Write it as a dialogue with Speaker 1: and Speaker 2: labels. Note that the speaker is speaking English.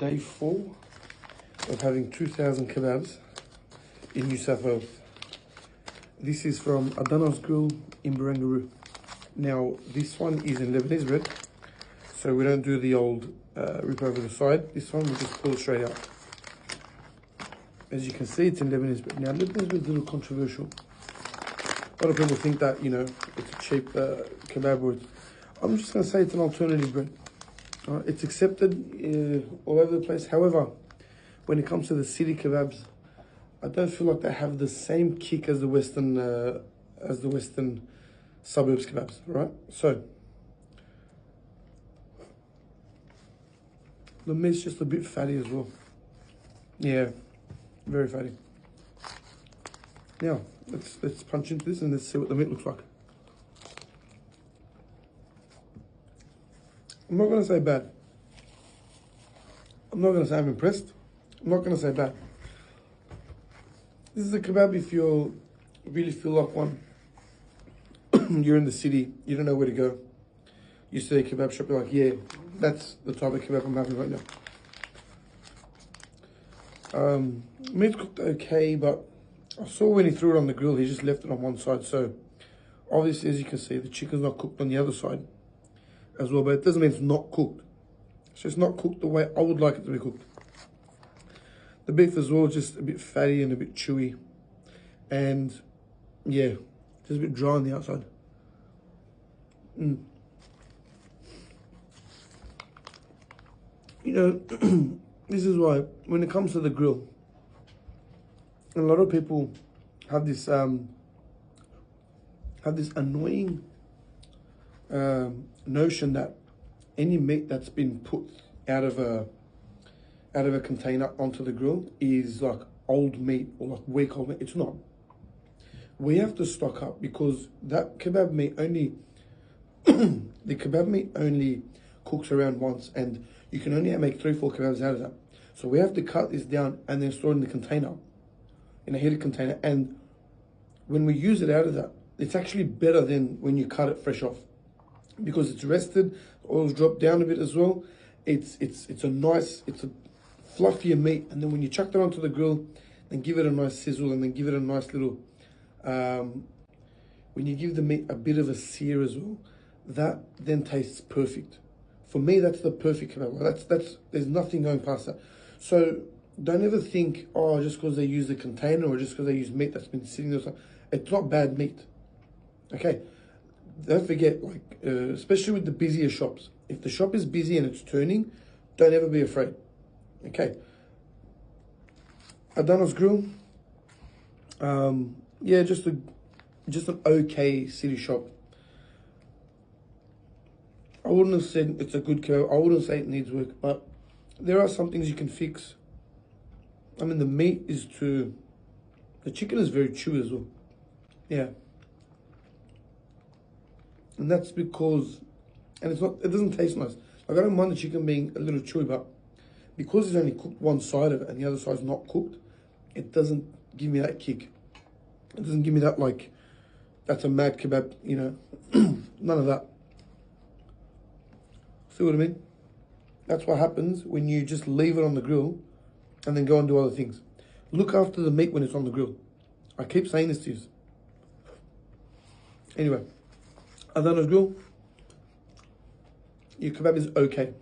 Speaker 1: day 4 of having 2,000 kebabs in New South Wales. This is from Adanos grill in Barangaroo. Now, this one is in Lebanese bread, so we don't do the old rip over the side. This one we just pull it straight out. As you can see, it's in Lebanese bread. Now, Lebanese bread is a little controversial. A lot of people think that, you know, it's a cheap kebab or I'm just going to say it's an alternative bread. It's accepted all over the place. However, when it comes to the city kebabs, I don't feel like they have the same kick as the Western suburbs kebabs, right? So the meat's just a bit fatty as well. Yeah, very fatty. Now let's punch into this and let's see what the meat looks like. I'm not going to say bad. I'm not going to say I'm impressed. I'm not going to say bad. This is a kebab if you really feel like one. You're in the city, you don't know where to go. You see a kebab shop, you're like, yeah, that's the type of kebab I'm having right now. Meat's cooked okay, but I saw when he threw it on the grill, he just left it on one side. So obviously, as you can see, the chicken's not cooked on the other side as well, but it doesn't mean it's not cooked. It's just not cooked the way I would like it to be cooked. The beef as well, just a bit fatty and a bit chewy. And yeah, just a bit dry on the outside. You know, this is why, when it comes to the grill, a lot of people have this annoying notion that any meat that's been put out of a container onto the grill is like old meat or like weak old meat. It's not. We have to stock up because that kebab meat only the kebab meat only cooks around once, and you can only make 3-4 kebabs out of that. So we have to cut this down and then store it in the container, in a heated container. And when we use it out of that, it's actually better than when you cut it fresh off, because it's rested, the oil's dropped down a bit as well. It's a fluffier meat, and then when you chuck it onto the grill, then give it a nice sizzle, and then give it a nice little, when you give the meat a bit of a sear as well, that then tastes perfect. For me, that's the perfect kebab. There's nothing going past that. So don't ever think, oh, just because they use the container or just because they use meat that's been sitting there, it's not bad meat. Okay, don't forget, like especially with the busier shops, if the shop is busy and it's turning, don't ever be afraid. Okay, Adanos grill, yeah, just an okay city shop. I wouldn't have said it's a good kebab. I wouldn't say it needs work, but there are some things you can fix. I mean, the meat is the chicken is very chewy as well. Yeah. And that's because, and it doesn't taste nice. Like, I don't mind the chicken being a little chewy, but because it's only cooked one side of it and the other side's not cooked, it doesn't give me that kick. It doesn't give me that, like, that's a mad kebab, you know. None of that. See what I mean? That's what happens when you just leave it on the grill and then go and do other things. Look after the meat when it's on the grill. I keep saying this to you. Anyway, Adanos grill, your kebab is okay.